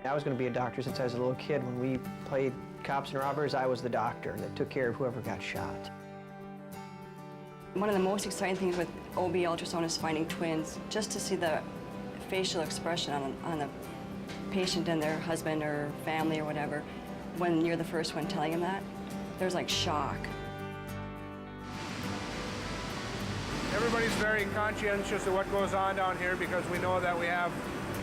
I was going to be a doctor since I was a little kid. When we played cops and robbers, I was the doctor that took care of whoever got shot. One of the most exciting things with OB ultrasound is finding twins, just to see the facial expression on the patient and their husband or family or whatever. When you're the first one telling them that, there's like shock. Everybody's very conscientious of what goes on down here because we know that we have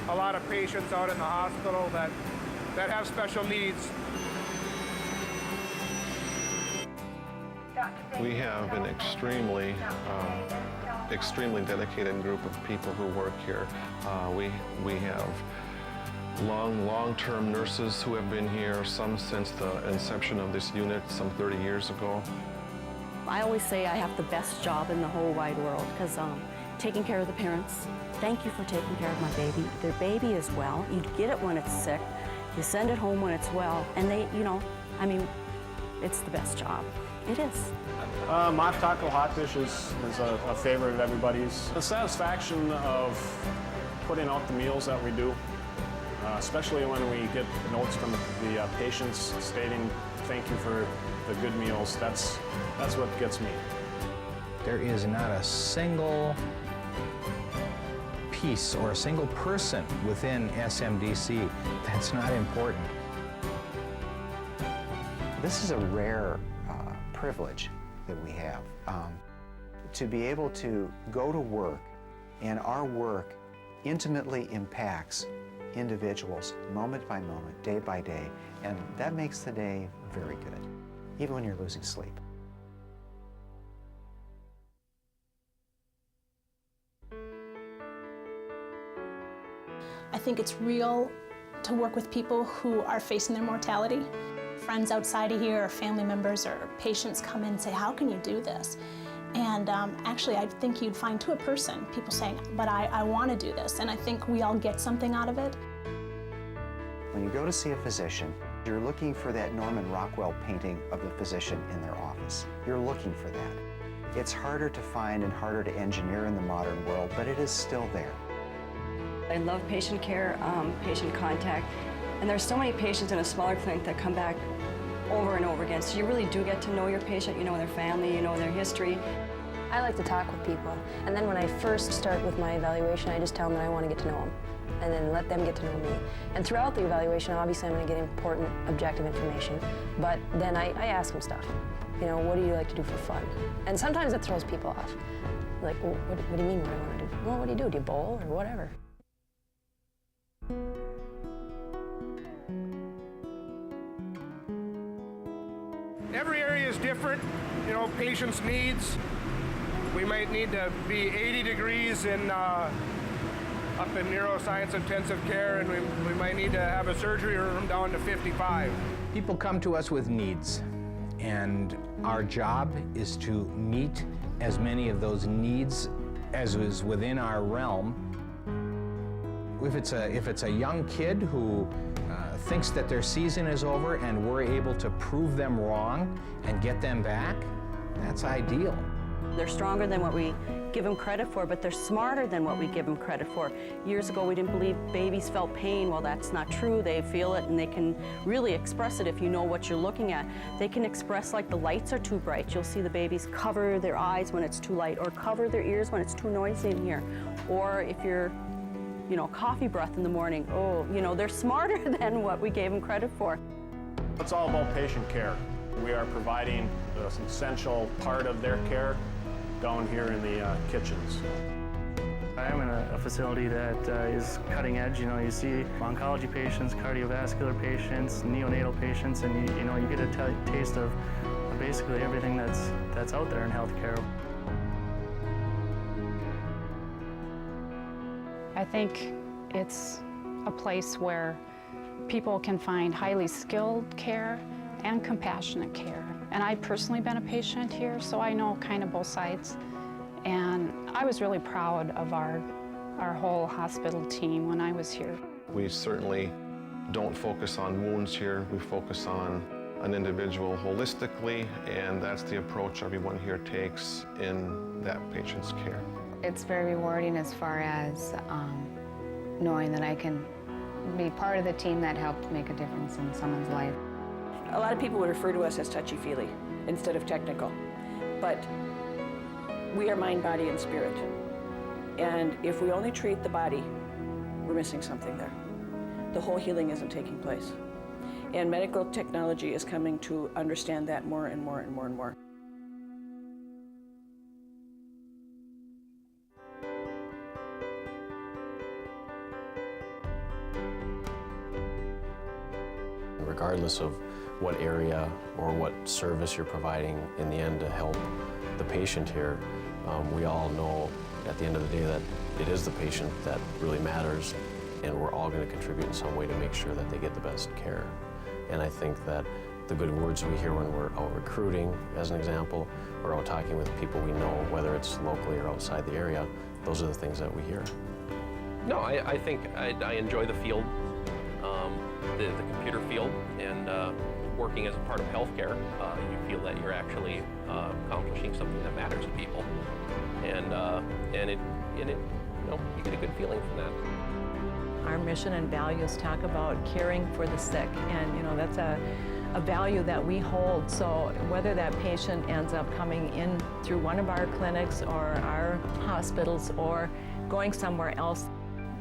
a lot of patients out in the hospital that have special needs. We have an extremely dedicated group of people who work here. We have long-term nurses who have been here, some since the inception of this unit some 30 years ago. I always say I have the best job in the whole wide world because taking care of the parents. Thank you for taking care of my baby. Their baby is well. You get it when it's sick. You send it home when it's well. And they, I mean, it's the best job. It is. Mock taco hot dish is a favorite of everybody's. The satisfaction of putting out the meals that we do, especially when we get notes from the patients stating thank you for the good meals, that's what gets me. There is not a single piece or a single person within SMDC that's not important. This is a rare privilege that we have, to be able to go to work, and our work intimately impacts individuals moment by moment, day by day, and that makes the day very good, even when you're losing sleep. I think it's real to work with people who are facing their mortality. Friends outside of here, or family members, or patients come in and say, how can you do this? And actually, I think you'd find to a person, people saying, but I want to do this, and I think we all get something out of it. When you go to see a physician, you're looking for that Norman Rockwell painting of the physician in their office. You're looking for that. It's harder to find and harder to engineer in the modern world, but it is still there. I love patient care, patient contact, and there's so many patients in a smaller clinic that come back over and over again, so you really do get to know your patient, you know their family, you know their history. I like to talk with people, and then when I first start with my evaluation, I just tell them that I want to get to know them, and then let them get to know me. And throughout the evaluation, obviously I'm going to get important, objective information, but then I ask them stuff. You know, what do you like to do for fun? And sometimes it throws people off. Like, well, what do you mean what I want to do? Well, what do? Do you bowl or whatever? Every area is different, you know, patients' needs. We might need to be 80 degrees in, up in neuroscience intensive care, and we might need to have a surgery room down to 55. People come to us with needs, and our job is to meet as many of those needs as is within our realm. If it's a young kid who thinks that their season is over and we're able to prove them wrong and get them back, that's ideal. They're stronger than what we give them credit for, but they're smarter than what we give them credit for. Years ago, we didn't believe babies felt pain. Well, that's not true. They feel it, and they can really express it if you know what you're looking at. They can express like the lights are too bright. You'll see the babies cover their eyes when it's too light, or cover their ears when it's too noisy in here. Or if you're, you know, coffee breath in the morning, oh, you know, they're smarter than what we gave them credit for. It's all about patient care. We are providing an essential part of their care down here in the kitchens. I am in a facility that is cutting edge. You know, you see oncology patients, cardiovascular patients, neonatal patients, and you know, you get a taste of basically everything that's out there in healthcare. I think it's a place where people can find highly skilled care and compassionate care. And I've personally been a patient here, so I know kind of both sides. And I was really proud of our whole hospital team when I was here. We certainly don't focus on wounds here. We focus on an individual holistically, and that's the approach everyone here takes in that patient's care. It's very rewarding as far as knowing that I can be part of the team that helped make a difference in someone's life. A lot of people would refer to us as touchy-feely instead of technical, but we are mind, body, and spirit. And if we only treat the body, we're missing something there. The whole healing isn't taking place. And medical technology is coming to understand that more and more and more and more. Regardless of what area or what service you're providing in the end to help the patient here, we all know at the end of the day that it is the patient that really matters, and we're all going to contribute in some way to make sure that they get the best care. And I think that the good words we hear when we're out recruiting, as an example, or out talking with people we know, whether it's locally or outside the area, those are the things that we hear. No, I think I enjoy the field, the computer field, and working as a part of healthcare. You feel that you're actually accomplishing something that matters to people, and it you know, you get a good feeling from that. Our mission and values talk about caring for the sick, and you know, that's a value that we hold. So whether that patient ends up coming in through one of our clinics or our hospitals or going somewhere else,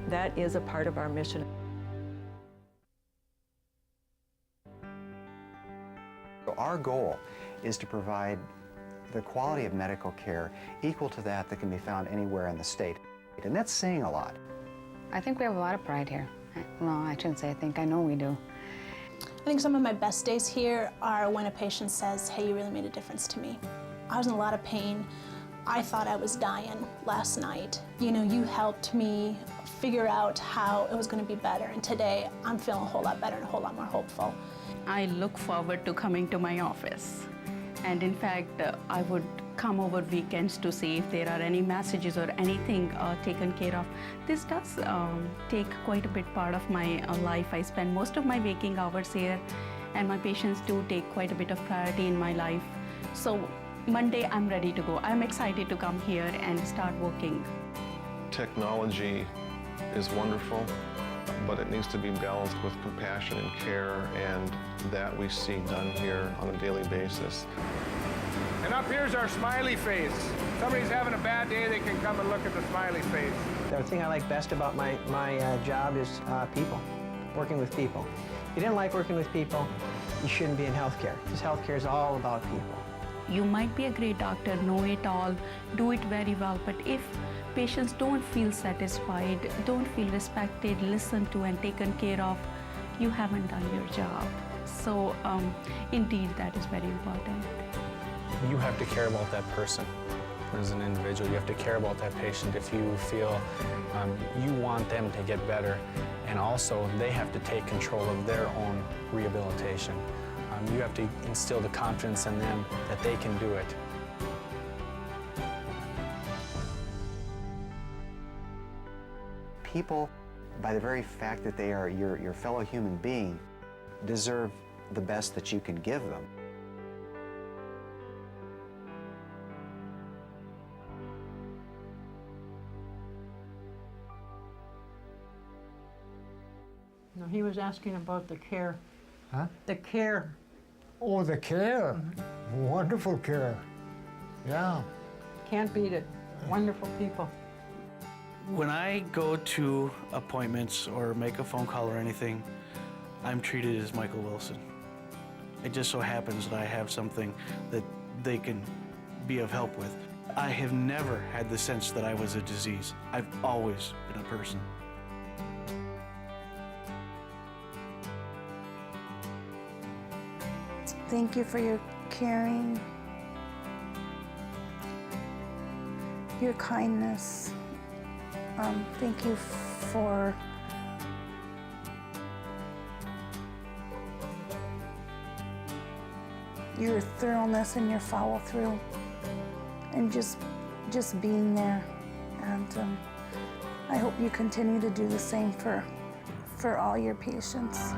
that is a part of our mission. Our goal is to provide the quality of medical care equal to that can be found anywhere in the state. And that's saying a lot. I think we have a lot of pride here. Well, I shouldn't say I think, I know we do. I think some of my best days here are when a patient says, hey, you really made a difference to me. I was in a lot of pain. I thought I was dying last night. You know, you helped me figure out how it was going to be better. And today, I'm feeling a whole lot better and a whole lot more hopeful. I look forward to coming to my office. And in fact, I would come over weekends to see if there are any messages or anything taken care of. This does take quite a bit part of my life. I spend most of my waking hours here, and my patients do take quite a bit of priority in my life. So Monday, I'm ready to go. I'm excited to come here and start working. Technology is wonderful, but it needs to be balanced with compassion and care, and that we see done here on a daily basis. And up here's our smiley face. If somebody's having a bad day, they can come and look at the smiley face. The thing I like best about my job is people, working with people. If you didn't like working with people, you shouldn't be in healthcare, because healthcare is all about people. You might be a great doctor, know it all, do it very well, but if patients don't feel satisfied, don't feel respected, listened to, and taken care of, you haven't done your job. So indeed, that is very important. You have to care about that person as an individual. You have to care about that patient if you feel you want them to get better. And also, they have to take control of their own rehabilitation. You have to instill the confidence in them that they can do it. People, by the very fact that they are your fellow human being, deserve the best that you can give them. No, he was asking about the care. Huh? The care. Oh, the care. Wonderful care. Yeah. Can't beat it. Wonderful people. When I go to appointments or make a phone call or anything, I'm treated as Michael Wilson. It just so happens that I have something that they can be of help with. I have never had the sense that I was a disease. I've always been a person. Thank you for your caring, your kindness. Thank you for your thoroughness and your follow-through, and just being there. And I hope you continue to do the same for all your patients.